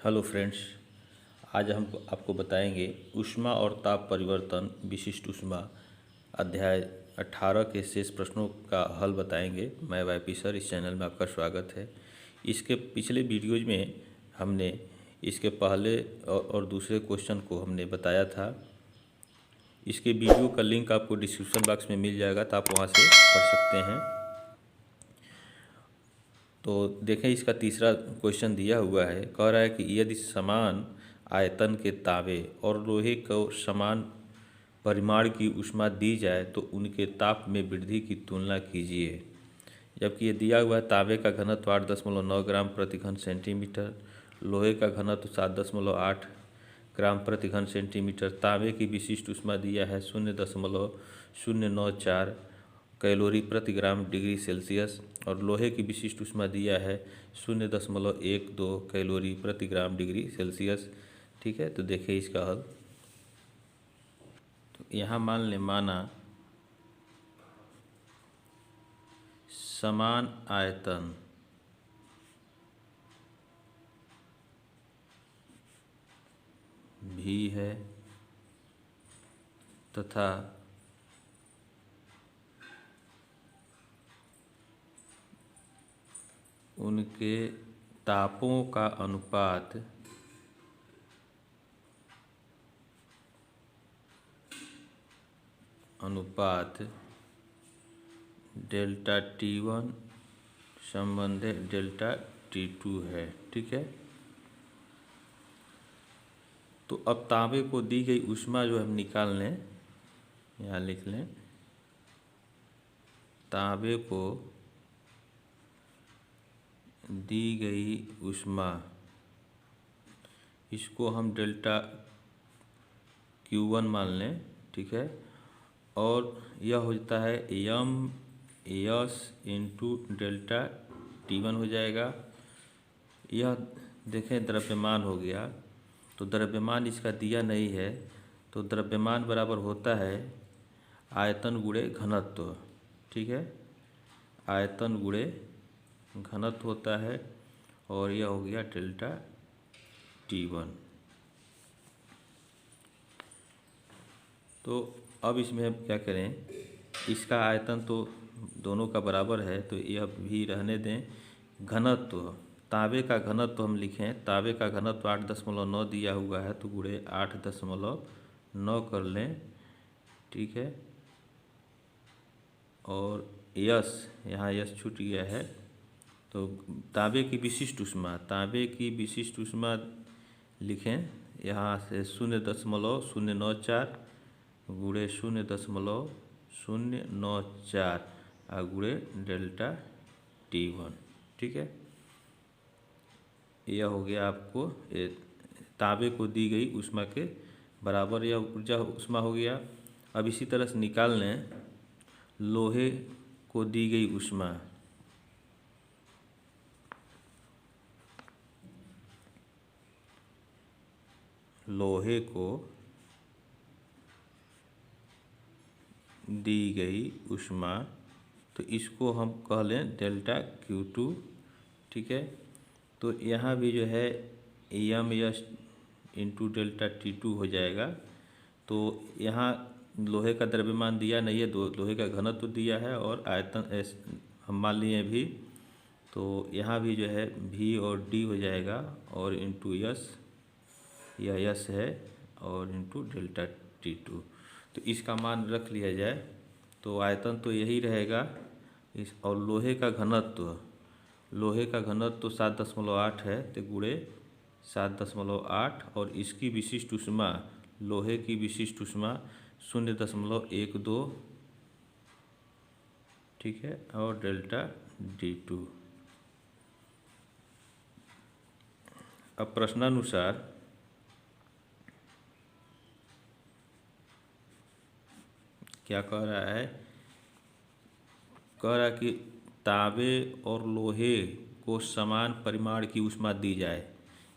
Hello friends. आज हम आपको बताएंगे ऊष्मा और ताप परिवर्तन विशिष्ट ऊष्मा अध्याय 18 के शेष प्रश्नों का हल बताएंगे। मैं वाईपी सर, इस चैनल में आपका स्वागत है। इसके पिछले वीडियोज में हमने इसके पहले और दूसरे क्वेश्चन को हमने बताया था। इसके वीडियो का लिंक आपको डिस्क्रिप्शन बॉक्स में मिल जाएगा, तो आप वहाँ से पढ़ सकते हैं। तो देखें, इसका तीसरा क्वेश्चन दिया हुआ है। कह रहा है कि यदि समान आयतन के तांबे और लोहे को समान परिमाण की ऊष्मा दी जाए तो उनके ताप में वृद्धि की तुलना कीजिए। जबकि ये दिया हुआ है तांबे का घनत्व 8.9 ग्राम प्रति घन सेंटीमीटर, लोहे का घनत्व 7.8 ग्राम प्रति घन सेंटीमीटर, तांबे की विशिष्ट ऊष्मा दिया है 0.094 कैलोरी प्रति ग्राम डिग्री सेल्सियस और लोहे की विशिष्ट ऊष्मा दिया है 0.12 कैलोरी प्रति ग्राम डिग्री सेल्सियस। ठीक है, तो देखिए इसका हल। तो यहाँ माना समान आयतन भी है तथा उनके तापों का अनुपात डेल्टा T1 संबंधित डेल्टा T2 है। ठीक है, तो अब तांबे को दी गई ऊष्मा जो हम निकाल लें, यहाँ लिख लें। तांबे को दी गई ऊष्मा, इसको हम डेल्टा Q1 मान लें। ठीक है, और यह हो जाता है M/S इंटू डेल्टा T1 हो जाएगा। यह देखें द्रव्यमान हो गया, तो द्रव्यमान इसका दिया नहीं है, तो द्रव्यमान बराबर होता है आयतन गुणे घनत्व। ठीक है, आयतन गुणे घनत्व होता है, और यह हो गया डेल्टा T1। तो अब इसमें हम क्या करें, इसका आयतन तो दोनों का बराबर है, तो यह भी रहने दें। घनत्व, तांबे का घनत्व हम लिखें, तांबे का घनत्व 8.9 दिया हुआ है, तो गुणे 8.9 कर लें। ठीक है, और यस, यहाँ यस छूट गया है, तो तांबे की विशिष्ट ऊष्मा, तांबे की विशिष्ट ऊष्मा लिखें यहाँ से 0.094 गुणे 0.094 गुणे डेल्टा T1। ठीक है, यह हो गया आपको तांबे को दी गई ऊष्मा के बराबर, यह ऊर्जा ऊष्मा हो गया। अब इसी तरह से निकाल लें लोहे को दी गई ऊष्मा। लोहे को दी गई ऊष्मा, तो इसको हम कह लें डेल्टा Q2। ठीक है, तो यहाँ भी जो है M/S इंटू डेल्टा T2 हो जाएगा। तो यहाँ लोहे का द्रव्यमान दिया नहीं है, लोहे का घनत्व दिया है और आयतन हम मान लिए भी, तो यहाँ भी जो है V और D हो जाएगा, और इंटू यस, यह यस है, और इंटू डेल्टा T2। तो इसका मान रख लिया जाए तो आयतन तो यही रहेगा इस, और लोहे का घनत्व, लोहे का घनत्व 7.8 है, तो गुणे 7.8, और इसकी विशिष्ट ऊष्मा, लोहे की विशिष्ट ऊष्मा 0.12। ठीक है, और डेल्टा D2। अब प्रश्नानुसार क्या कह रहा है, कह रहा है कि तांबे और लोहे को समान परिमाण की ऊष्मा दी जाए,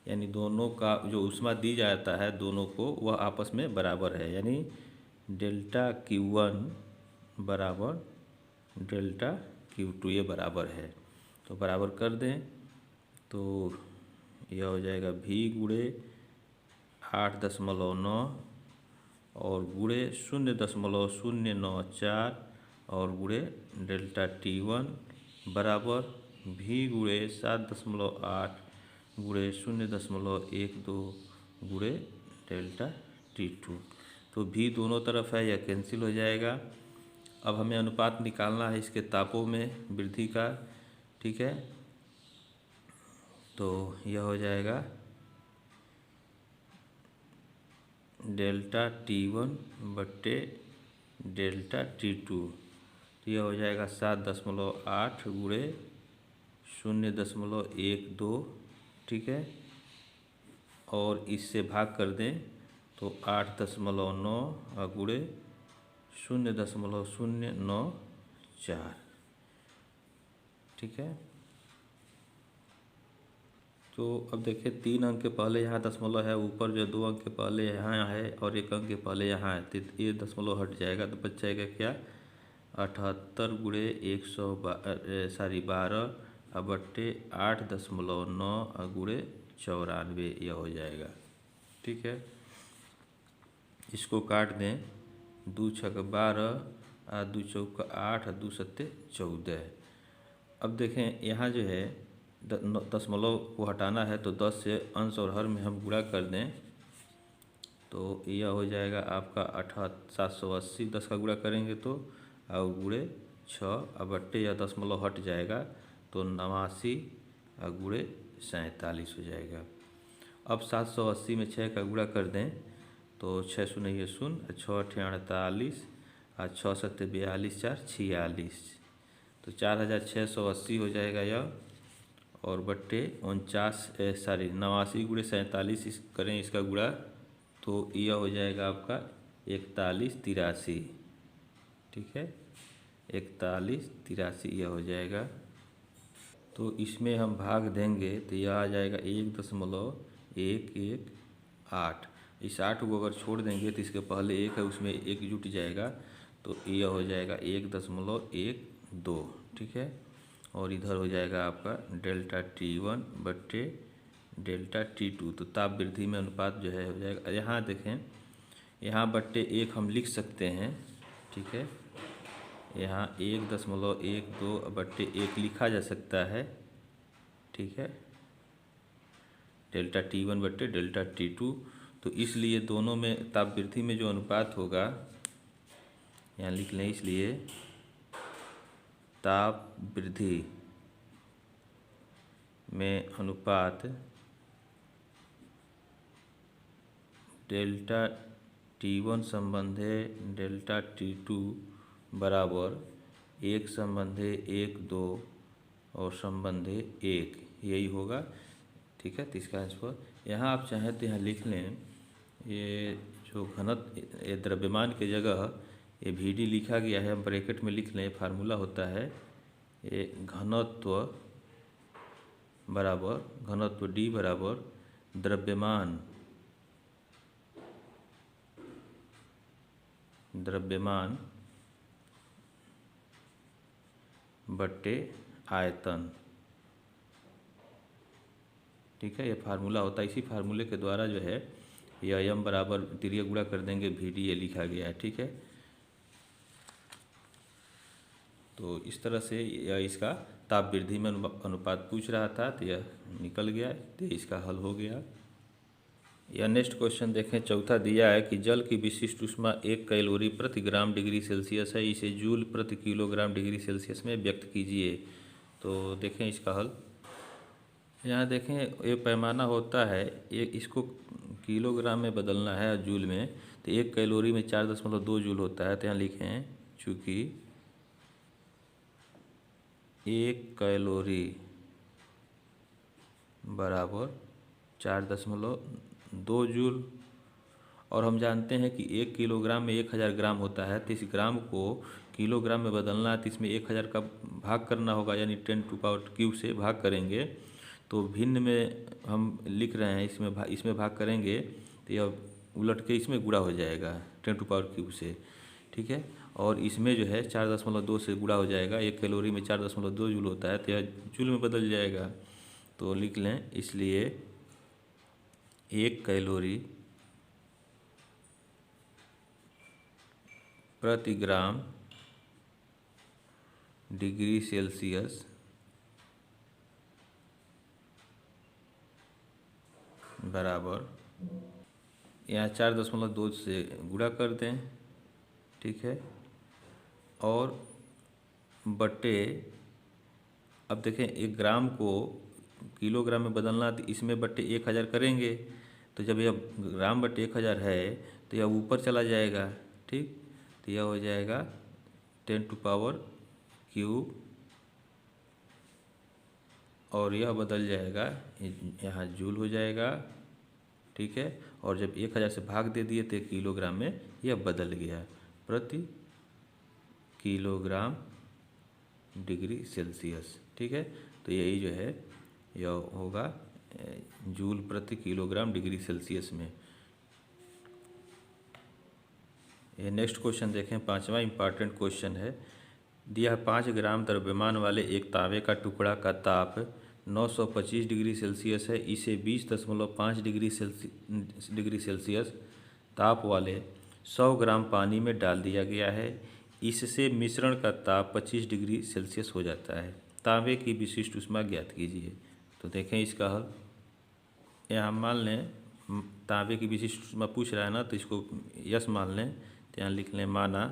यानी दोनों का जो ऊष्मा दी जाता है दोनों को, वह आपस में बराबर है, यानी डेल्टा Q1 बराबर डेल्टा Q2, ये बराबर है। तो बराबर कर दें, तो यह हो जाएगा V गुणे 8.9 और गुणे 0.094 और गुणे डेल्टा T1 बराबर V गुणे 7.8 गुणे 0.12 गुणे डेल्टा T2। तो V दोनों तरफ है, यह कैंसिल हो जाएगा। अब हमें अनुपात निकालना है इसके तापों में वृद्धि का, ठीक है। तो यह हो जाएगा डेल्टा T1 बट्टे डेल्टा T2। तो यह हो जाएगा 7.8 गुणे 0.12, ठीक है। और इससे भाग कर दें तो 8.9 गुणे 0.094, ठीक है। तो अब देखिए 3 अंक के पहले यहाँ दशमलव है, ऊपर जो 2 अंक के पहले यहाँ है और 1 अंक के पहले यहाँ है, तो ये दशमलव हट जाएगा। तो बच जाएगा क्या 78 गुणे 112 बट्टे 8.9 गुणे 94, यह हो जाएगा, ठीक है। इसको काट दें, 2 छक 12 2 चौक 8 2 सत्ते 14। अब देखें यहाँ जो है दशमलव को हटाना है, तो 10 से अंश और हर में हम गुणा कर दें तो यह हो जाएगा आपका 780। 10 का गुणा करेंगे तो और गुणे 6 बट्टे यह दशमलव हट जाएगा तो 89 गुणे 47 हो जाएगा। अब 780 में 6 का गुणा कर दें तो 6 शून्य 0, 6 8 48 और 6 7 42 4 46, तो 4680 हो जाएगा यह। और बट्टे 89 गुणे 47 करें इसका गुणा तो यह हो जाएगा आपका 4183, ठीक है। 4183 यह हो जाएगा। तो इसमें हम भाग देंगे तो यह आ जाएगा 1.118। इस 8 को अगर छोड़ देंगे तो इसके पहले 1 है उसमें 1 जुट जाएगा तो यह हो जाएगा 1.12, ठीक है। और इधर हो जाएगा आपका डेल्टा T1 बट्टे डेल्टा T2। तो ताप वृद्धि में अनुपात जो है हो जाएगा, यहाँ देखें यहाँ बट्टे 1 हम लिख सकते हैं, ठीक है। यहाँ 1.12 बट्टे 1 लिखा जा सकता है, ठीक है, डेल्टा T1 बट्टे डेल्टा T2। तो इसलिए दोनों में ताप वृद्धि में जो अनुपात होगा यहाँ लिख लें, इसलिए ताप वृद्धि में अनुपात डेल्टा T1 संबंधे डेल्टा T2 बराबर 1 संबंधे 1 2 और संबंधे 1, यही होगा, ठीक है। तो इसका आंसर यहाँ आप चाहें तो यहाँ लिख लें, ये जो घनत्व ये द्रव्यमान के जगह ये VD लिखा गया है, हम ब्रैकेट में लिख लें। फार्मूला होता है ये घनत्व D बराबर द्रव्यमान बट्टे आयतन, ठीक है। ये फार्मूला होता है। इसी फार्मूले के द्वारा जो है यह m बराबर तिर्यक गुणा कर देंगे VD, ये लिखा गया है, ठीक है। तो इस तरह से यह इसका ताप वृद्धि में अनुपात पूछ रहा था, तो यह निकल गया, तो इसका हल हो गया। यह नेक्स्ट क्वेश्चन देखें, चौथा दिया है कि जल की विशिष्ट ऊष्मा 1 कैलोरी प्रति ग्राम डिग्री सेल्सियस है, इसे जूल प्रति किलोग्राम डिग्री सेल्सियस में व्यक्त कीजिए। तो देखें इसका हल। यहाँ देखें ये पैमाना होता है, ये इसको किलोग्राम में बदलना है जूल में, तो 1 कैलोरी में 4.2 जूल होता है। तो यहाँ लिखें चूँकि 1 कैलोरी बराबर 4.2 जूल, और हम जानते हैं कि 1 किलोग्राम में 1000 ग्राम होता है। तो इस ग्राम को किलोग्राम में बदलना है तो इसमें 1000 का भाग करना होगा, यानी 10⁻³ से भाग करेंगे। तो भिन्न में हम लिख रहे हैं, इसमें भाग करेंगे तो यह उलट के इसमें गुणा हो जाएगा 10⁻³ से, ठीक है। और इसमें जो है 4.2 से गुणा हो जाएगा। 1 कैलोरी में 4.2 जूल होता है तो यह जूल में बदल जाएगा। तो लिख लें, इसलिए 1 कैलोरी प्रति ग्राम डिग्री सेल्सियस बराबर, यहाँ 4.2 से गुणा कर दें, ठीक है, और बटे, अब देखें 1 ग्राम को किलोग्राम में बदलना, तो इसमें बटे 1000 करेंगे, तो जब यह ग्राम बटे 1000 है तो यह ऊपर चला जाएगा, ठीक, तो यह हो जाएगा 10⁻³ और यह बदल जाएगा, यहाँ जूल हो जाएगा, ठीक है, और जब 1000 से भाग दे दिए तो किलोग्राम में यह बदल गया प्रति किलोग्राम डिग्री सेल्सियस, ठीक है, तो यही जो है यह होगा जूल प्रति किलोग्राम डिग्री सेल्सियस में। ये नेक्स्ट क्वेश्चन देखें, 5वां इंपॉर्टेंट क्वेश्चन है। दिया 5 ग्राम द्रव्यमान वाले एक तांबे का टुकड़ा का ताप 925 डिग्री सेल्सियस है। इसे 20.5 डिग्री सेल्सियस ताप वाले 100 ग्राम पानी में डाल दिया गया है। इससे मिश्रण का ताप 25 डिग्री सेल्सियस हो जाता है। तांबे की विशिष्ट ऊष्मा ज्ञात कीजिए। तो देखें इसका हल। यहाँ मान लें तांबे की विशिष्ट ऊष्मा पूछ रहा है ना, तो इसको यस मान लें, तो यहाँ लिख लें माना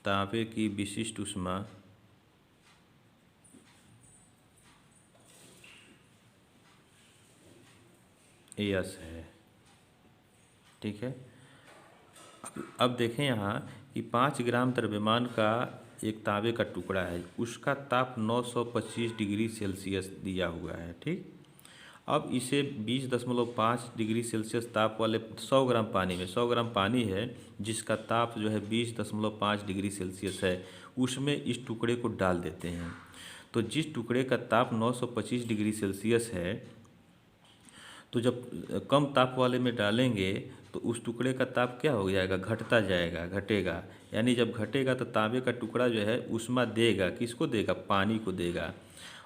तांबे की विशिष्ट ऊष्मा यस है, ठीक है। अब देखें यहाँ कि 5 ग्राम द्रव्यमान का एक तांबे का टुकड़ा है, उसका ताप 925 डिग्री सेल्सियस दिया हुआ है, ठीक। अब इसे 20.5 डिग्री सेल्सियस ताप वाले 100 ग्राम पानी में, 100 ग्राम पानी है जिसका ताप जो है 20.5 डिग्री सेल्सियस है, उसमें इस टुकड़े को डाल देते हैं। तो जिस टुकड़े का ताप 925 डिग्री सेल्सियस है, तो जब कम ताप वाले में डालेंगे तो उस टुकड़े का ताप क्या हो जाएगा, घटता जाएगा, घटेगा। यानी जब घटेगा तो तांबे का टुकड़ा जो है ऊष्मा देगा, किसको देगा, पानी को देगा,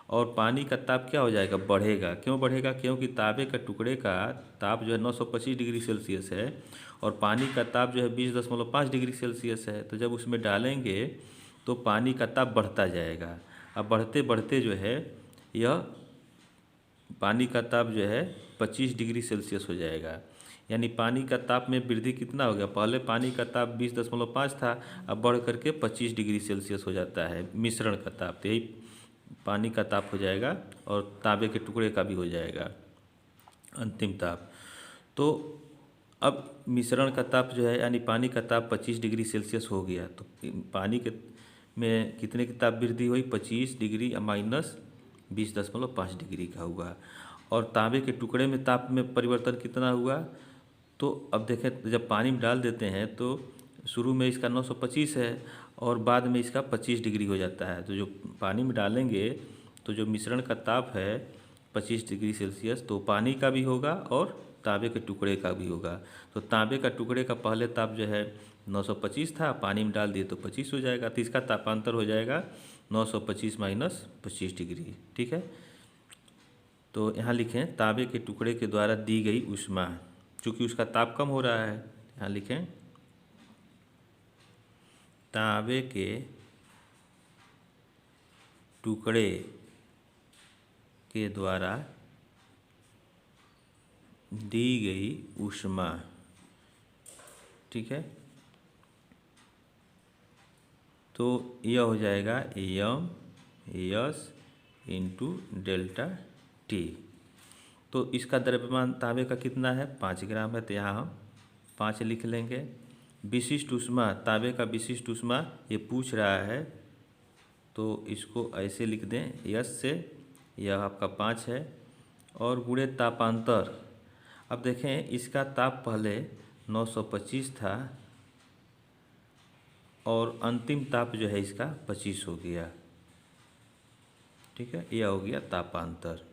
और पानी का ताप क्या हो जाएगा, बढ़ेगा। क्यों बढ़ेगा, क्योंकि तांबे का टुकड़े का ताप जो है 925 डिग्री सेल्सियस है और पानी का ताप जो है 20.5 डिग्री सेल्सियस है। तो जब उसमें डालेंगे तो पानी का ताप बढ़ता जाएगा। अब बढ़ते बढ़ते जो है यह पानी का ताप जो है 25 डिग्री सेल्सियस हो जाएगा। यानी पानी का ताप में वृद्धि कितना हो गया, पहले पानी का ताप 20.5 था, अब बढ़ करके 25 डिग्री सेल्सियस हो जाता है मिश्रण का ताप। तो यही पानी का ताप हो जाएगा और तांबे के टुकड़े का भी हो जाएगा अंतिम ताप। तो अब मिश्रण का ताप जो है यानी पानी का ताप 25 डिग्री सेल्सियस हो गया। तो पानी के में कितने की ताप वृद्धि हुई, 25 डिग्री माइनस 20.5 डिग्री का हुआ। और तांबे के टुकड़े में ताप में परिवर्तन कितना हुआ, तो अब देखें जब पानी में डाल देते हैं तो शुरू में इसका 925 है और बाद में इसका 25 डिग्री हो जाता है। तो जो पानी में डालेंगे तो जो मिश्रण का ताप है 25 डिग्री सेल्सियस, तो पानी का भी होगा और तांबे के टुकड़े का भी होगा। तो तांबे का टुकड़े का पहले ताप जो है 925 था, पानी में डाल दिए तो 25 हो जाएगा। तो इसका तापांतर हो जाएगा 925 माइनस 25 डिग्री, ठीक है। तो यहाँ लिखें तांबे के टुकड़े के द्वारा दी गई ऊष्मा, चूँकि उसका ताप कम हो रहा है, यहाँ लिखें तांबे के टुकड़े के द्वारा दी गई ऊष्मा, ठीक है। तो यह हो जाएगा M S into delta T. तो इसका द्रव्यमान तांबे का कितना है, 5 ग्राम है, तो यहाँ हम 5 लिख लेंगे। विशिष्ट ऊष्मा, तांबे का विशिष्ट ऊष्मा ये पूछ रहा है, तो इसको ऐसे लिख दें यस से, यह आपका 5 है, और गुणे तापांतर। अब देखें इसका ताप पहले 925 था और अंतिम ताप जो है इसका 25 हो गया, ठीक है, यह हो गया तापांतर।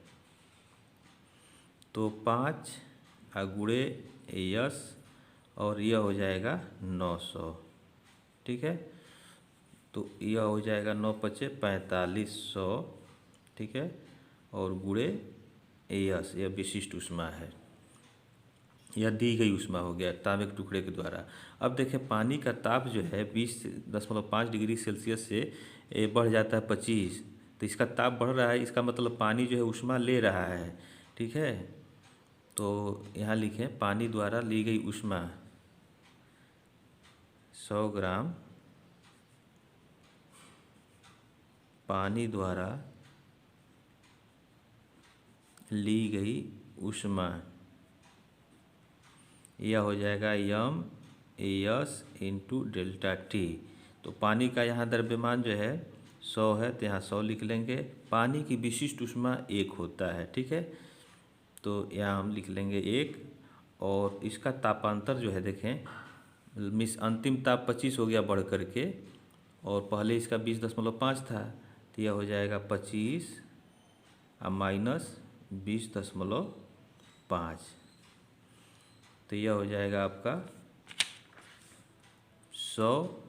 तो 5 गुणे यस और यह हो जाएगा 900, ठीक है। तो यह हो जाएगा 9×5 = 4500, ठीक है। और गुणे एयस, यह विशिष्ट ऊष्मा है। यह दी गई ऊष्मा हो गया तांबे के टुकड़े के द्वारा। अब देखें पानी का ताप जो है 20.5 डिग्री सेल्सियस से बढ़ जाता है 25, तो इसका ताप बढ़ रहा है, इसका मतलब पानी जो है ऊष्मा ले रहा है। ठीक है, तो यहाँ लिखें पानी द्वारा ली गई ऊष्मा 100 ग्राम पानी द्वारा ली गई ऊष्मा, यह हो जाएगा M S into delta T. तो पानी का यहाँ द्रव्यमान जो है 100 है, तो यहाँ 100 लिख लेंगे। पानी की विशिष्ट ऊष्मा 1 होता है। ठीक है, तो यहाँ हम लिख लेंगे 1, और इसका तापांतर जो है देखें, मिस अंतिम ताप 25 हो गया बढ़ करके, और पहले इसका 20.5 था, तो यह हो जाएगा 25 माइनस 20.5, तो यह हो जाएगा आपका 100,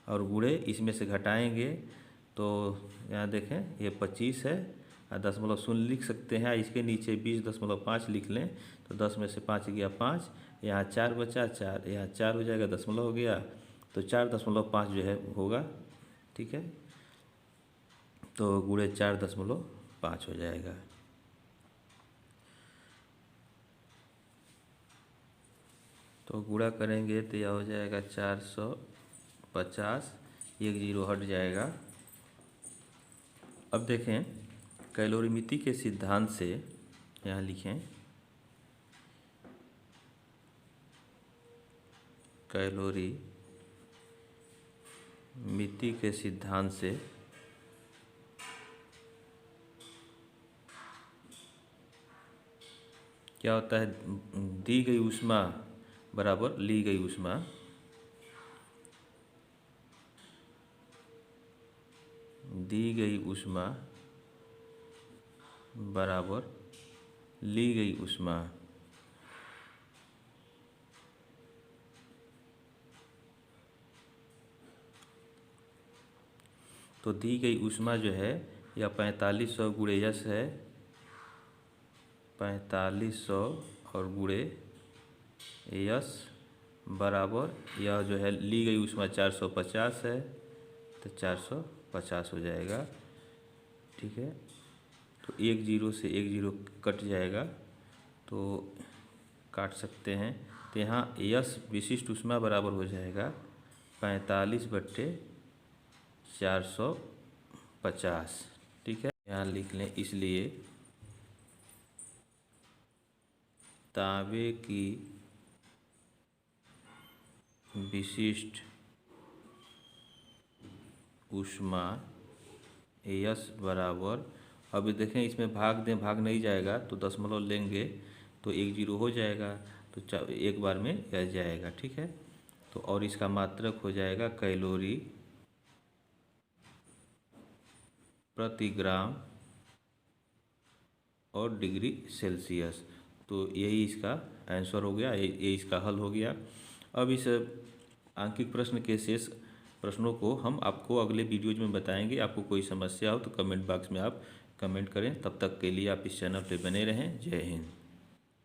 और गुणे इसमें से घटाएंगे तो यहाँ देखें ये 25 है, 0.0 लिख सकते हैं, इसके नीचे 20.5 लिख लें, तो 10 में से 5 गया 5, यहाँ 4 बचा 4, यहाँ 4 हो जाएगा, दशमलव हो गया, तो 4.5 जो है होगा। ठीक है, तो गुणे 4.5 हो जाएगा। तो गुणा करेंगे तो यह हो जाएगा 450, 1 0 हट जाएगा। अब देखें कैलोरीमिति के सिद्धांत से, यहाँ लिखें कैलोरीमिति के सिद्धांत से क्या होता है, दी गई ऊष्मा बराबर ली गई ऊष्मा, दी गई ऊष्मा बराबर ली गई ऊष्मा। तो दी गई ऊष्मा जो है यह 4500 गुणे यश है, 4500 और गुणे यश बराबर यह जो है ली गई ऊष्मा 450 है, तो 450 हो जाएगा। ठीक है, तो 1 0 से 1 0 कट जाएगा, तो काट सकते हैं, तो यहाँ यश विशिष्ट ऊष्मा बराबर हो जाएगा 45/450। ठीक है, यहाँ लिख लें, इसलिए तांबे की विशिष्ट ऊष्मा यश बराबर, अभी देखें इसमें भाग दें, भाग नहीं जाएगा, तो दशमलव लेंगे तो 1 0 हो जाएगा, तो एक बार में यह जाएगा। ठीक है, तो और इसका मात्रक हो जाएगा कैलोरी प्रति ग्राम और डिग्री सेल्सियस। तो यही इसका आंसर हो गया, ये इसका हल हो गया। अब इस आंकिक प्रश्न के शेष प्रश्नों को हम आपको अगले वीडियोज में बताएंगे। आपको कोई समस्या हो तो कमेंट बॉक्स में आप कमेंट करें। तब तक के लिए आप इस चैनल पर बने रहें। जय हिंद।